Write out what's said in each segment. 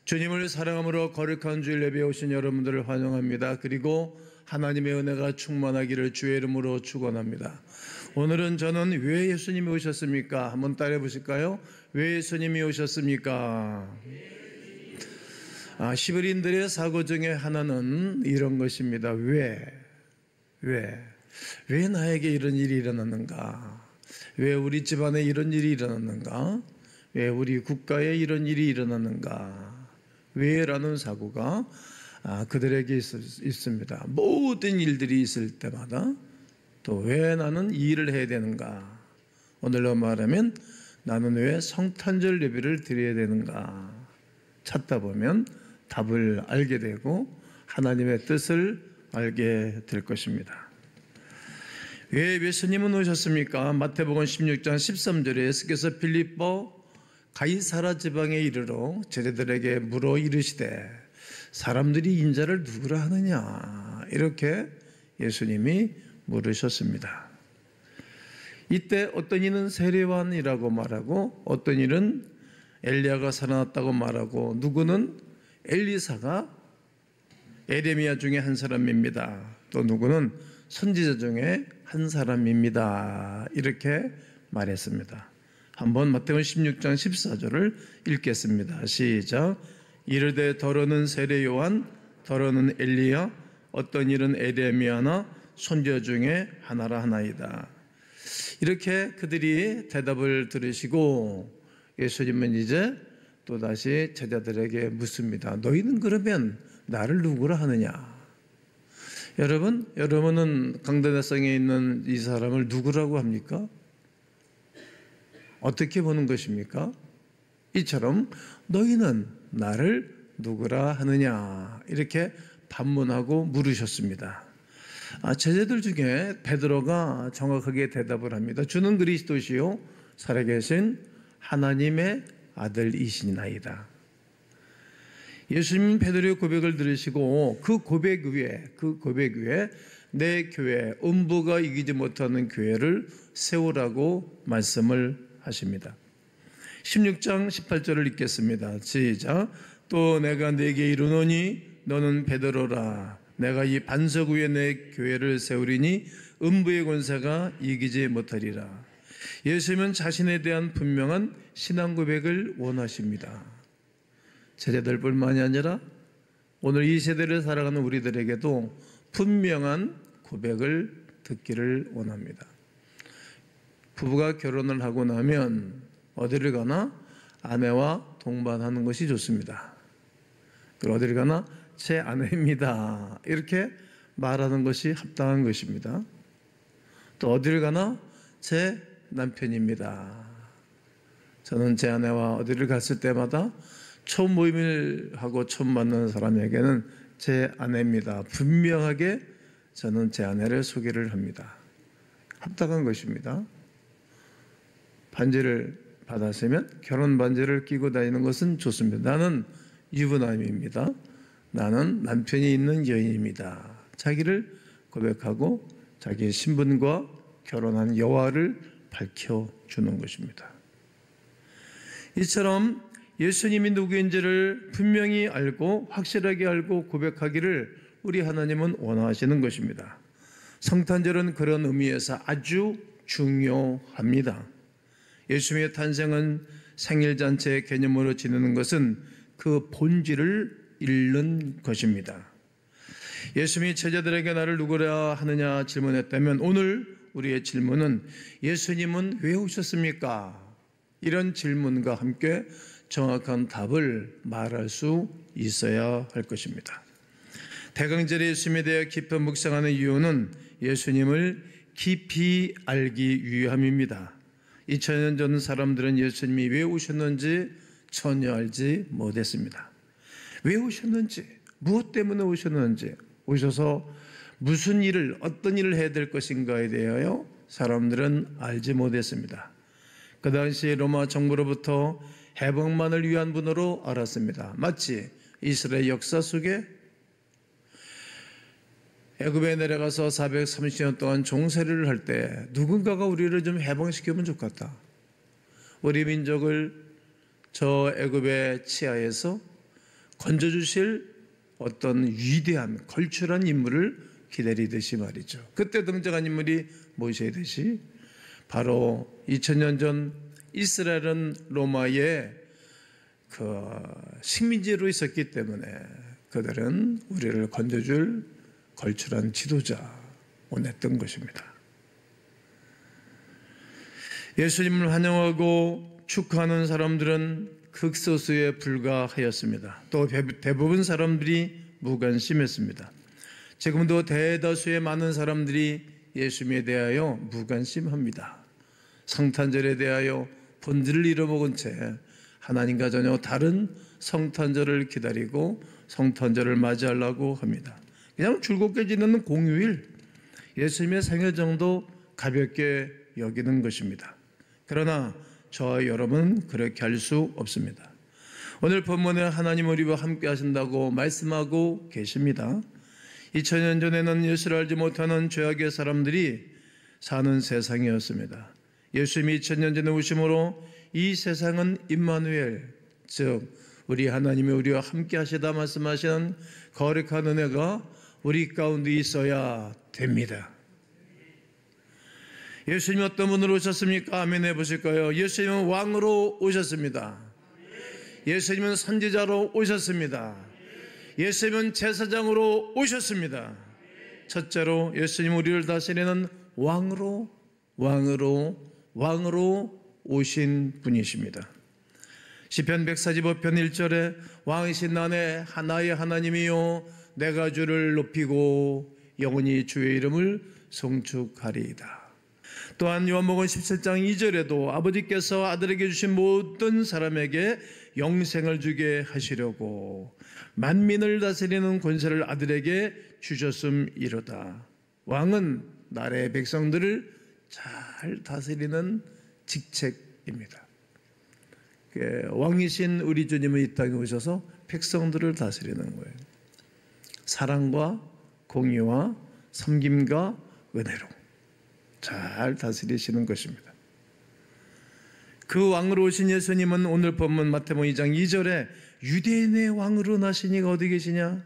주님을 사랑함으로 거룩한 주일 예배에 오신 여러분들을 환영합니다. 그리고 하나님의 은혜가 충만하기를 주의 이름으로 축원합니다. 오늘은 저는 왜 예수님이 오셨습니까? 한번 따라해 보실까요? 왜 예수님이 오셨습니까? 시베리인들의 사고 중에 하나는 이런 것입니다. 왜 나에게 이런 일이 일어났는가? 왜 우리 집안에 이런 일이 일어났는가? 왜 우리 국가에 이런 일이 일어났는가? 왜라는 사고가 그들에게 있습니다. 모든 일들이 있을 때마다 또 왜 나는 이 일을 해야 되는가? 오늘로 말하면 나는 왜 성탄절 예배를 드려야 되는가? 찾다 보면 답을 알게 되고 하나님의 뜻을 알게 될 것입니다. 왜 예수님은 오셨습니까? 마태복음 16장 13절에 예수께서 빌립보 가이사라 지방에 이르러 제자들에게 물어 이르시되 사람들이 인자를 누구라 하느냐? 이렇게 예수님이 물으셨습니다. 이때 어떤 이는 세례요한이라고 말하고 어떤 이는 엘리야가 살아났다고 말하고 누구는 엘리사가 에레미야 중에 한 사람입니다. 또 누구는 선지자 중에 한 사람입니다. 이렇게 말했습니다. 한번 마태복음 16장 14절을 읽겠습니다. 시작. 이르되 더러는 세례요한, 더러는 엘리야, 어떤 일은 에레미야나 선지자 중에 하나라 하나이다. 이렇게 그들이 대답을 들으시고 예수님은 이제 또다시 제자들에게 묻습니다. 너희는 그러면 나를 누구라 하느냐? 여러분은 강대나성에 있는 이 사람을 누구라고 합니까? 어떻게 보는 것입니까? 이처럼 너희는 나를 누구라 하느냐? 이렇게 반문하고 물으셨습니다. 제자들 중에 베드로가 정확하게 대답을 합니다. 주는 그리스도시요 살아계신 하나님의 아들이시나이다. 예수님 베드로의 고백을 들으시고 그 고백 위에 내 교회, 음부가 이기지 못하는 교회를 세우라고 말씀을 하십니다. 16장 18절을 읽겠습니다. 시작. 또 내가 네게 이르노니 너는 베드로라. 내가 이 반석 위에 내 교회를 세우리니 음부의 권세가 이기지 못하리라. 예수님은 자신에 대한 분명한 신앙 고백을 원하십니다. 제자들뿐만이 아니라 오늘 이 세대를 살아가는 우리들에게도 분명한 고백을 듣기를 원합니다. 부부가 결혼을 하고 나면 어디를 가나 아내와 동반하는 것이 좋습니다. 그리고 어디를 가나 제 아내입니다. 이렇게 말하는 것이 합당한 것입니다. 또 어디를 가나 제 남편입니다. 저는 제 아내와 어디를 갔을 때마다 처음 모임을 하고 처음 만나는 사람에게는 제 아내입니다. 분명하게 저는 제 아내를 소개를 합니다. 합당한 것입니다. 반지를 받았으면 결혼 반지를 끼고 다니는 것은 좋습니다. 나는 유부남입니다. 나는 남편이 있는 여인입니다. 자기를 고백하고 자기의 신분과 결혼한 여화를 밝혀주는 것입니다. 이처럼 예수님이 누구인지를 분명히 알고 확실하게 알고 고백하기를 우리 하나님은 원하시는 것입니다. 성탄절은 그런 의미에서 아주 중요합니다. 예수님의 탄생은 생일잔치의 개념으로 지내는 것은 그 본질을 잃는 것입니다. 예수님이 제자들에게 나를 누구라 하느냐 질문했다면 오늘 우리의 질문은 예수님은 왜 오셨습니까? 이런 질문과 함께 정확한 답을 말할 수 있어야 할 것입니다. 대강절에 예수님에 대해 깊이 묵상하는 이유는 예수님을 깊이 알기 위함입니다. 2000년 전 사람들은 예수님이 왜 오셨는지 전혀 알지 못했습니다. 왜 오셨는지, 무엇 때문에 오셨는지, 오셔서 무슨 일을, 어떤 일을 해야 될 것인가에 대하여 사람들은 알지 못했습니다. 그 당시 로마 정부로부터 해방만을 위한 분으로 알았습니다. 마치 이스라엘 역사 속에 애굽에 내려가서 430년 동안 종살이를 할 때 누군가가 우리를 좀 해방시키면 좋겠다. 우리 민족을 저 애굽의 치하에서 건져주실 어떤 위대한 걸출한 인물을 기다리듯이 말이죠. 그때 등장한 인물이 모세의 듯이 바로 2000년 전 이스라엘은 로마의 그 식민지로 있었기 때문에 그들은 우리를 건져줄 걸출한 지도자 원했던 것입니다. 예수님을 환영하고 축하하는 사람들은 극소수에 불과하였습니다. 또 대부분 사람들이 무관심했습니다. 지금도 대다수의 많은 사람들이 예수님에 대하여 무관심합니다. 성탄절에 대하여 본질을 잃어먹은 채 하나님과 전혀 다른 성탄절을 기다리고 성탄절을 맞이하려고 합니다. 그냥 즐겁게 지내는 공휴일, 예수님의 생일 정도 가볍게 여기는 것입니다. 그러나 저와 여러분은 그렇게 할 수 없습니다. 오늘 본문에 하나님 우리와 함께 하신다고 말씀하고 계십니다. 2000년 전에는 예수를 알지 못하는 죄악의 사람들이 사는 세상이었습니다. 예수님이 2000년 전에 오심으로 이 세상은 임마누엘, 즉 우리 하나님이 우리와 함께 하시다 말씀하시는 거룩한 은혜가 우리 가운데 있어야 됩니다. 예수님 어떤 분으로 오셨습니까? 아멘 해보실까요? 예수님은 왕으로 오셨습니다. 예수님은 선지자로 오셨습니다. 예수님은 제사장으로 오셨습니다. 첫째로 예수님 우리를 다스리는 왕으로 오신 분이십니다. 시편 145편 1절에 왕이신 나의 나의 하나님이요 내가 주를 높이고 영원히 주의 이름을 송축하리이다. 또한 요한복음 17장 2절에도 아버지께서 아들에게 주신 모든 사람에게 영생을 주게 하시려고 만민을 다스리는 권세를 아들에게 주셨음이로다. 왕은 나라의 백성들을 잘 다스리는 직책입니다. 왕이신 우리 주님은 이 땅에 오셔서 백성들을 다스리는 거예요. 사랑과 공의와 섬김과 은혜로 잘 다스리시는 것입니다. 그 왕으로 오신 예수님은 오늘 본문 마태복음 2장 2절에 유대인의 왕으로 나시니 어디 계시냐?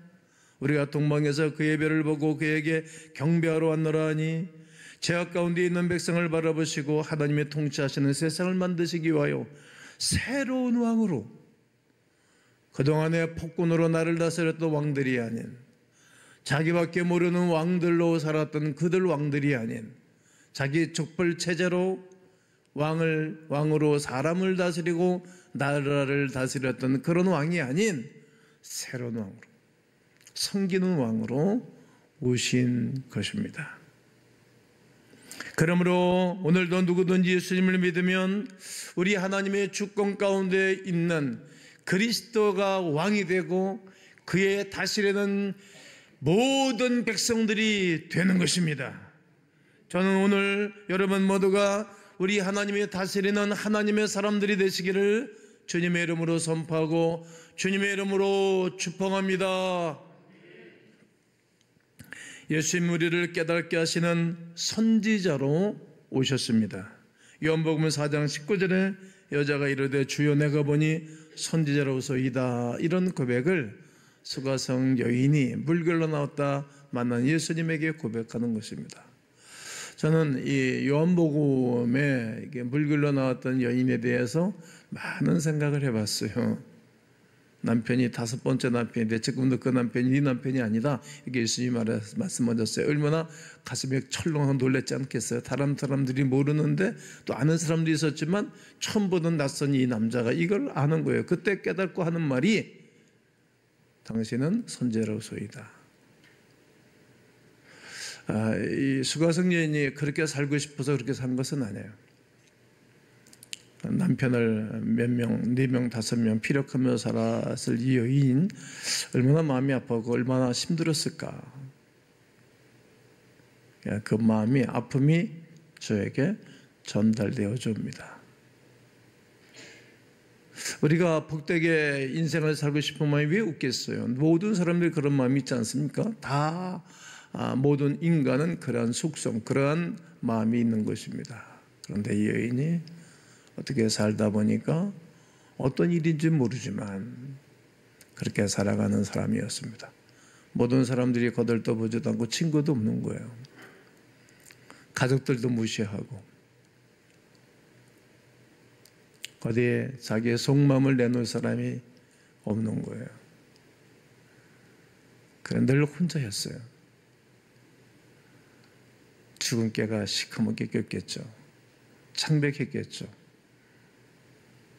우리가 동방에서 그의 별을 보고 그에게 경배하러 왔노라 하니 죄악 가운데 있는 백성을 바라보시고 하나님의 통치하시는 세상을 만드시기 위하여 새로운 왕으로, 그동안의 폭군으로 나를 다스렸던 왕들이 아닌, 자기밖에 모르는 왕들로 살았던 그들 왕들이 아닌, 자기 족벌 체제로 왕으로 사람을 다스리고 나라를 다스렸던 그런 왕이 아닌 새로운 왕으로, 섬기는 왕으로 오신 것입니다. 그러므로 오늘도 누구든지 예수님을 믿으면 우리 하나님의 주권 가운데 있는 그리스도가 왕이 되고 그의 다스리는 모든 백성들이 되는 것입니다. 저는 오늘 여러분 모두가 우리 하나님이 다스리는 하나님의 사람들이 되시기를 주님의 이름으로 선포하고 주님의 이름으로 축복합니다. 예수님 우리를 깨닫게 하시는 선지자로 오셨습니다. 요한복음 4장 19절에 여자가 이르되 주여 내가 보니 선지자로서이다, 이런 고백을 수가성 여인이 물결로 나왔다 만난 예수님에게 고백하는 것입니다. 저는 이 요한복음에 이게 물결로 나왔던 여인에 대해서 많은 생각을 해봤어요. 남편이 5번째 남편인데 지금도 그 남편이 네 남편이 아니다, 이게 예수님이 말씀하셨어요. 얼마나 가슴이 철렁하고 놀랬지 않겠어요? 다른 사람들이 모르는데 또 아는 사람도 있었지만 처음 보던 낯선 이 남자가 이걸 아는 거예요. 그때 깨닫고 하는 말이 당신은 선지자로소이다. 이 수가성 여인이 그렇게 살고 싶어서 그렇게 산 것은 아니에요. 남편을 몇 명, 4명, 5명 피력하며 살았을 이 여인, 얼마나 마음이 아프고 얼마나 힘들었을까. 그 마음이, 아픔이 저에게 전달되어 줍니다. 우리가 복되게 인생을 살고 싶은 마음이 왜 없겠어요? 모든 사람들이 그런 마음이 있지 않습니까? 다 모든 인간은 그러한 속성, 그러한 마음이 있는 것입니다. 그런데 이 여인이 어떻게 살다 보니까 어떤 일인지 모르지만 그렇게 살아가는 사람이었습니다. 모든 사람들이 거들떠보지도 않고 친구도 없는 거예요. 가족들도 무시하고 어디에 자기의 속마음을 내놓을 사람이 없는 거예요. 그래 늘 혼자였어요. 죽음깨가 시커멓게 꼈겠죠. 창백했겠죠.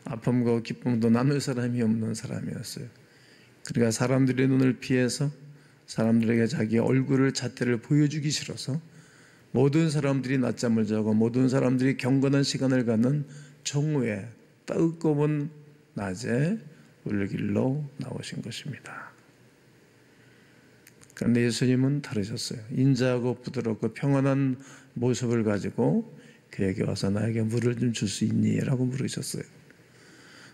아픔과 기쁨도 나눌 사람이 없는 사람이었어요. 그러니까 사람들의 눈을 피해서 사람들에게 자기 얼굴을 잣대를 보여주기 싫어서 모든 사람들이 낮잠을 자고 모든 사람들이 경건한 시간을 갖는 정오에 뜨거운 낮에 우리를 길로 나오신 것입니다. 그런데 예수님은 다르셨어요. 인자하고 부드럽고 평안한 모습을 가지고 그에게 와서 나에게 물을 좀 줄 수 있니? 라고 물으셨어요.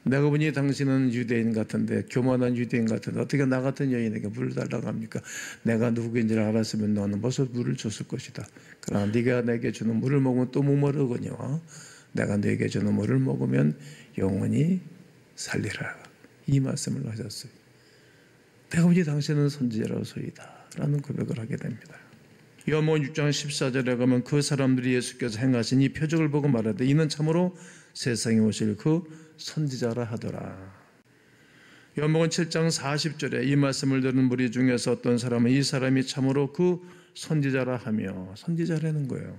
내가 보니 당신은 유대인 같은데, 교만한 유대인 같은데 어떻게 나 같은 여인에게 물을 달라고 합니까? 내가 누구인지를 알았으면 너는 벌써 물을 줬을 것이다. 그러나 네가 내게 주는 물을 먹으면 또 목마르거니와 내가 네게 주는 물을 먹으면 영원히 살리라. 이 말씀을 하셨어요. 내가 보니 당신은 선지자로소이다 라는 고백을 하게 됩니다. 요한복음 6장 14절에 가면 그 사람들이 예수께서 행하신 이 표적을 보고 말하되 이는 참으로 세상에 오실 그 선지자라 하더라. 요한복음 7장 40절에 이 말씀을 들은 무리 중에서 어떤 사람은 이 사람이 참으로 그 선지자라 하며, 선지자라는 거예요.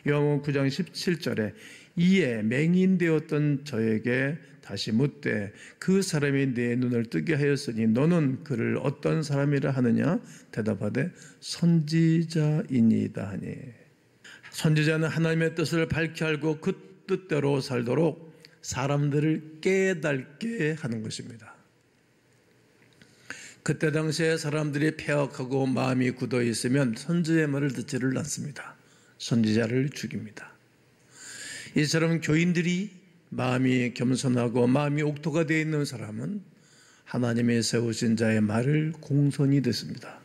요한복음 9장 17절에 이에 맹인되었던 저에게 다시 묻되 그 사람이 내 눈을 뜨게 하였으니 너는 그를 어떤 사람이라 하느냐? 대답하되 선지자이니이다 하니. 선지자는 하나님의 뜻을 밝히 알고 그 뜻대로 살도록 사람들을 깨닫게 하는 것입니다. 그때 당시에 사람들이 폐역하고 마음이 굳어 있으면 선지자의 말을 듣지를 않습니다. 선지자를 죽입니다. 이처럼 교인들이 마음이 겸손하고 마음이 옥토가 되어 있는 사람은 하나님의 세우신 자의 말을 공손히 듣습니다.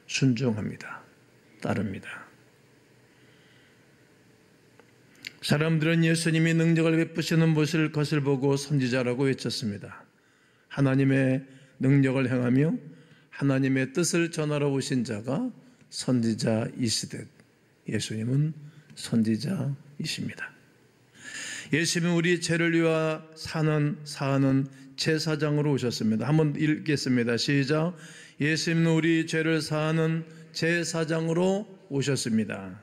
순종합니다. 따릅니다. 사람들은 예수님이 능력을 베푸시는 것을 보고 선지자라고 외쳤습니다. 하나님의 능력을 행하며 하나님의 뜻을 전하러 오신 자가 선지자이시듯 예수님은 선지자이십니다. 예수님은 우리 죄를 위하여 사하는 제사장으로 오셨습니다. 한번 읽겠습니다. 시작. 예수님은 우리 죄를 사하는 제사장으로 오셨습니다.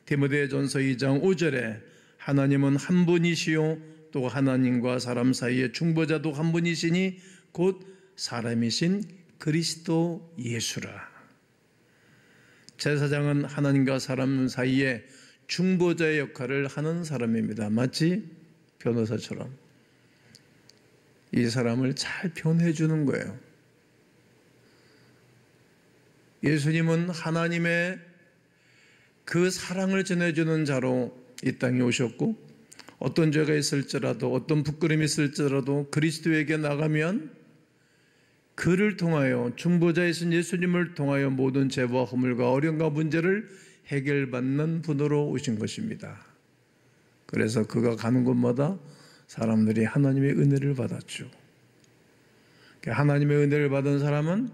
디모데전서 2장 5절에 하나님은 한 분이시요 또 하나님과 사람 사이의 중보자도 한 분이시니 곧 사람이신 그리스도 예수라. 제사장은 하나님과 사람 사이에 중보자의 역할을 하는 사람입니다. 마치 변호사처럼 이 사람을 잘 변호해 주는 거예요. 예수님은 하나님의 그 사랑을 전해주는 자로 이 땅에 오셨고 어떤 죄가 있을지라도 어떤 부끄러움이 있을지라도 그리스도에게 나가면 그를 통하여 중보자이신 예수님을 통하여 모든 죄와 허물과 어려움과 문제를 해결받는 분으로 오신 것입니다. 그래서 그가 가는 곳마다 사람들이 하나님의 은혜를 받았죠. 하나님의 은혜를 받은 사람은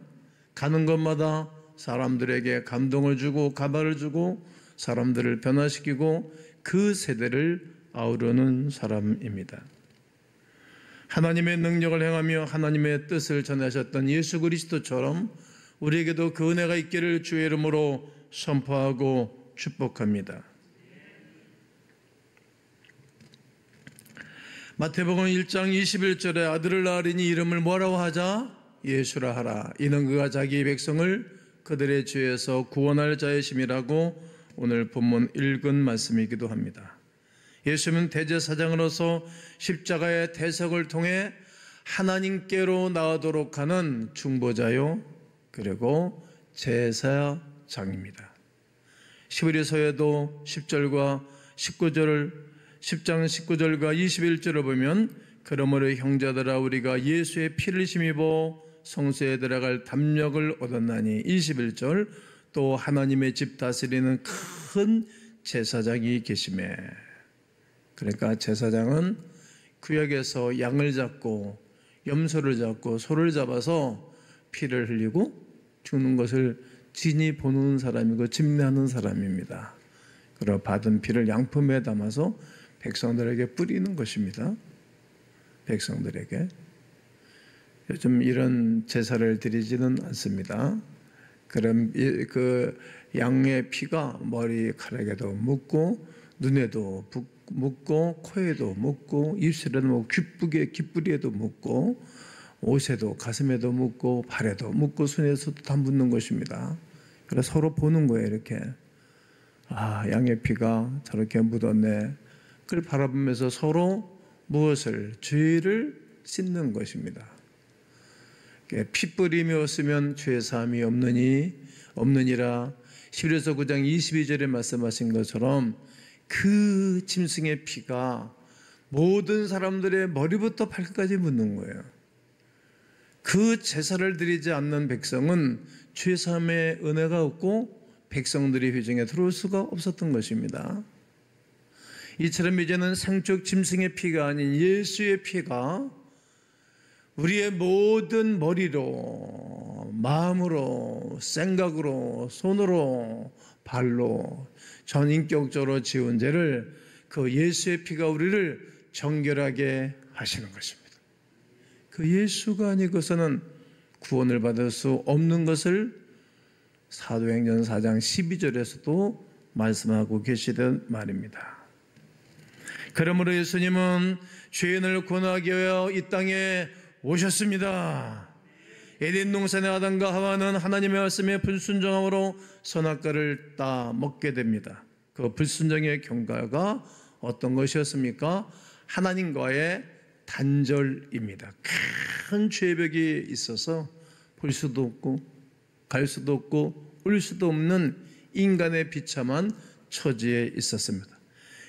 가는 곳마다 사람들에게 감동을 주고 가발을 주고 사람들을 변화시키고 그 세대를 아우르는 사람입니다. 하나님의 능력을 행하며 하나님의 뜻을 전하셨던 예수 그리스도처럼 우리에게도 그 은혜가 있기를 주의 이름으로 선포하고 축복합니다. 마태복음 1장 21절에 아들을 낳으리니 이름을 뭐라고 하자? 예수라 하라. 이는 그가 자기 백성을 그들의 죄에서 구원할 자이심이라고 오늘 본문 읽은 말씀이기도 합니다. 예수님은 대제사장으로서 십자가의 대속을 통해 하나님께로 나아도록 하는 중보자요 그리고 제사장입니다. 히브리서에도 10절과 19절 10장 19절과 21절을 보면 그러므로 형제들아 우리가 예수의 피를 힘입어 성소에 들어갈 담력을 얻었나니 21절 또 하나님의 집 다스리는 큰 제사장이 계시매. 그러니까 제사장은 구역에서 양을 잡고 염소를 잡고 소를 잡아서 피를 흘리고 죽는 것을 진히 보는 사람이고 집례하는 사람입니다. 그리고 받은 피를 양품에 담아서 백성들에게 뿌리는 것입니다. 백성들에게. 요즘 이런 제사를 드리지는 않습니다. 그럼 그 양의 피가 머리카락에도 묻고 눈에도 묻고 코에도 묻고 입술에도 묻고 귓뿌리에도 묻고 옷에도 가슴에도 묻고 발에도 묻고 손에서도 다 묻는 것입니다. 그래서 서로 보는 거예요. 이렇게 양의 피가 저렇게 묻었네. 그걸 바라보면서 서로 무엇을 죄를 씻는 것입니다. 피 뿌리며 쓰면 죄 사함이 없느니라. 히브리서 9장 22절에 말씀하신 것처럼 그 짐승의 피가 모든 사람들의 머리부터 발끝까지 묻는 거예요. 그 제사를 드리지 않는 백성은 죄 사함의 은혜가 없고 백성들이 회중에 들어올 수가 없었던 것입니다. 이처럼 이제는 상적 짐승의 피가 아닌 예수의 피가 우리의 모든 머리로, 마음으로, 생각으로, 손으로, 발로, 전인격적으로 지은 죄를 그 예수의 피가 우리를 정결하게 하시는 것입니다. 그 예수가 아니고서는 구원을 받을 수 없는 것을 사도행전 4장 12절에서도 말씀하고 계시던 말입니다. 그러므로 예수님은 죄인을 구원하기 위하여 이 땅에 오셨습니다. 에덴 동산의 아담과 하와는 하나님의 말씀에 불순종함으로 선악과를 따 먹게 됩니다. 그 불순종의 경과가 어떤 것이었습니까? 하나님과의 단절입니다. 큰 죄벽이 있어서 볼 수도 없고 갈 수도 없고 올 수도 없는 인간의 비참한 처지에 있었습니다.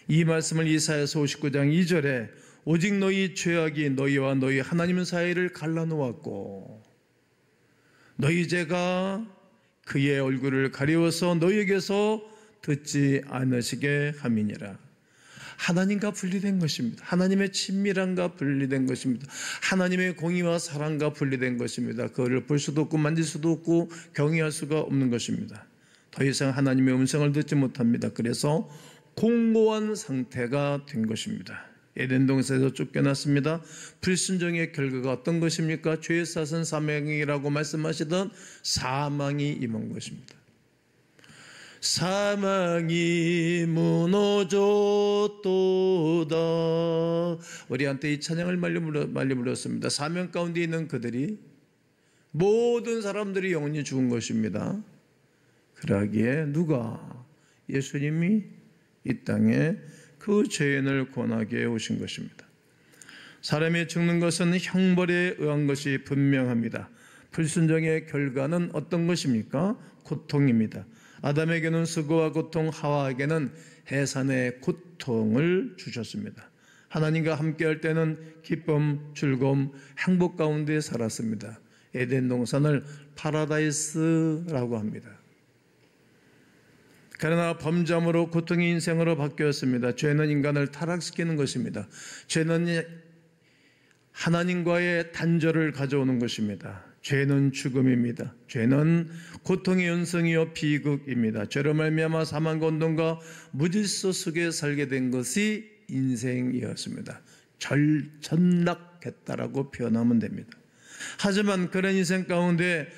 이 말씀을 이사야서 59장 2절에 오직 너희 죄악이 너희와 너희 하나님 사이를 갈라놓았고 너희 죄가 그의 얼굴을 가리워서 너희에게서 듣지 않으시게 함이니라. 하나님과 분리된 것입니다. 하나님의 친밀함과 분리된 것입니다. 하나님의 공의와 사랑과 분리된 것입니다. 그거를 볼 수도 없고 만질 수도 없고 경외할 수가 없는 것입니다. 더 이상 하나님의 음성을 듣지 못합니다. 그래서 공고한 상태가 된 것입니다. 에덴 동산에서 쫓겨났습니다. 불순종의 결과가 어떤 것입니까? 죄의 싹은 사망이라고 말씀하시던 사망이 임한 것입니다. 사망이 무너졌도다. 우리한테 이 찬양을 많이 불렀습니다. 사명 가운데 있는 그들이 모든 사람들이 영원히 죽은 것입니다. 그러기에 누가? 예수님이 이 땅에 그 죄인을 구원하게 오신 것입니다. 사람이 죽는 것은 형벌에 의한 것이 분명합니다. 불순종의 결과는 어떤 것입니까? 고통입니다. 아담에게는 수고와 고통, 하와에게는 해산의 고통을 주셨습니다. 하나님과 함께할 때는 기쁨, 즐거움, 행복 가운데 살았습니다. 에덴 동산을 파라다이스라고 합니다. 그러나 범죄함으로 고통의 인생으로 바뀌었습니다. 죄는 인간을 타락시키는 것입니다. 죄는 하나님과의 단절을 가져오는 것입니다. 죄는 죽음입니다. 죄는 고통의 연성이요 비극입니다. 죄로 말미암아 사망과 혼돈과 무질서 속에 살게 된 것이 인생이었습니다. 전락했다라고 표현하면 됩니다. 하지만 그런 인생 가운데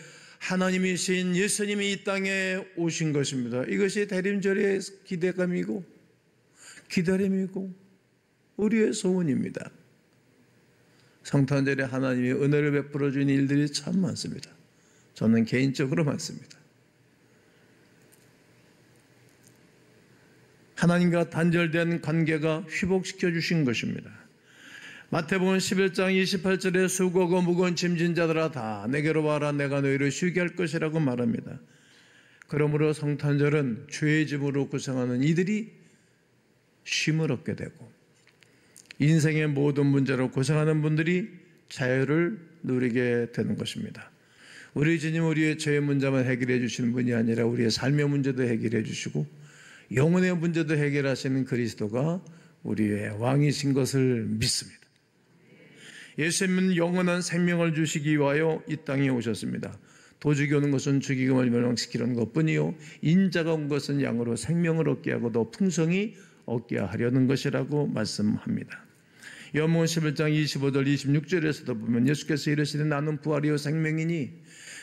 하나님이신 예수님이 이 땅에 오신 것입니다. 이것이 대림절의 기대감이고 기다림이고 우리의 소원입니다. 성탄절에 하나님이 은혜를 베풀어 주는 일들이 참 많습니다. 저는 개인적으로 많습니다. 하나님과 단절된 관계가 회복시켜 주신 것입니다. 마태복음 11장 28절에 수고하고 무거운 짐진 자들아 다 내게로 와라 내가 너희를 쉬게 할 것이라고 말합니다. 그러므로 성탄절은 죄의 짐으로 고생하는 이들이 쉼을 얻게 되고 인생의 모든 문제로 고생하는 분들이 자유를 누리게 되는 것입니다. 우리 주님 우리의 죄의 문제만 해결해 주시는 분이 아니라 우리의 삶의 문제도 해결해 주시고 영혼의 문제도 해결하시는 그리스도가 우리의 왕이신 것을 믿습니다. 예수님은 영원한 생명을 주시기 위하여 이 땅에 오셨습니다. 도적이 오는 것은 죽이고 멸망시키는 것뿐이요 인자가 온 것은 양으로 생명을 얻게 하고 더 풍성히 얻게 하려는 것이라고 말씀합니다. 요한복음 11장 25절 26절에서도 보면 예수께서 이르시되 나는 부활이요 생명이니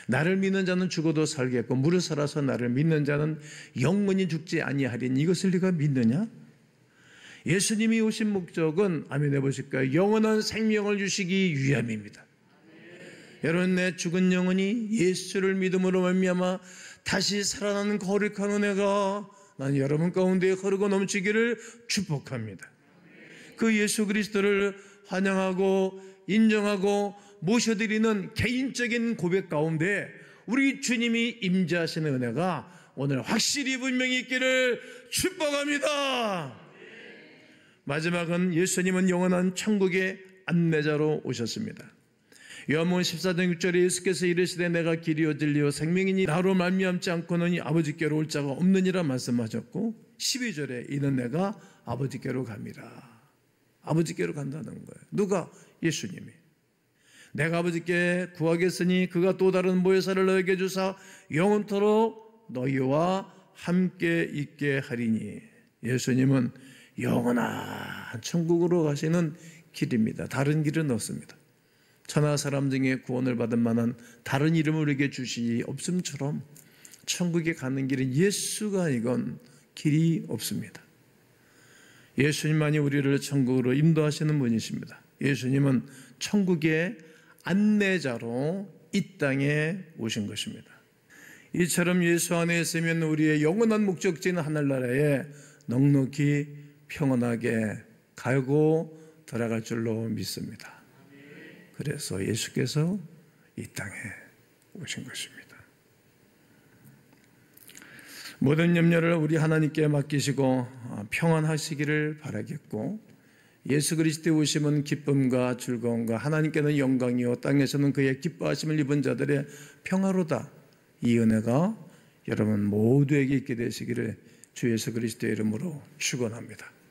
나를 믿는 자는 죽어도 살겠고 무릇 살아서 나를 믿는 자는 영원히 죽지 아니하리니 이것을 네가 믿느냐? 예수님이 오신 목적은 아멘 해보실까요? 영원한 생명을 주시기 위함입니다. 여러분, 내 죽은 영혼이 예수를 믿음으로 말미암아 다시 살아나는 거룩한 은혜가 난 여러분 가운데 흐르고 넘치기를 축복합니다. 그 예수 그리스도를 환영하고 인정하고 모셔드리는 개인적인 고백 가운데 우리 주님이 임재하시는 은혜가 오늘 확실히 분명히 있기를 축복합니다. 마지막은 예수님은 영원한 천국의 안내자로 오셨습니다. 요한복음 14장 6절에 예수께서 이르시되 내가 길이요 진리요 생명이니 나로 말미암지 않고는 아버지께로 올 자가 없느니라 말씀하셨고 12절에 이는 내가 아버지께로 갑니다. 아버지께로 간다는 거예요. 누가? 예수님이. 내가 아버지께 구하겠으니 그가 또 다른 보혜사를 너에게 주사 영원토록 너희와 함께 있게 하리니. 예수님은 영원한 천국으로 가시는 길입니다. 다른 길은 없습니다. 천하 사람 중에 구원을 받을 만한 다른 이름을 우리에게 주시니 없음처럼 천국에 가는 길은 예수가 아니건 길이 없습니다. 예수님만이 우리를 천국으로 인도하시는 분이십니다. 예수님은 천국의 안내자로 이 땅에 오신 것입니다. 이처럼 예수 안에 있으면 우리의 영원한 목적지인 하늘나라에 넉넉히 평안하게 가고 들어갈 줄로 믿습니다. 그래서 예수께서 이 땅에 오신 것입니다. 모든 염려를 우리 하나님께 맡기시고 평안하시기를 바라겠고, 예수 그리스도의 오심은 기쁨과 즐거움과 하나님께는 영광이요 땅에서는 그의 기뻐하심을 입은 자들의 평화로다. 이 은혜가 여러분 모두에게 있게 되시기를 주 예수 그리스도의 이름으로 축원합니다.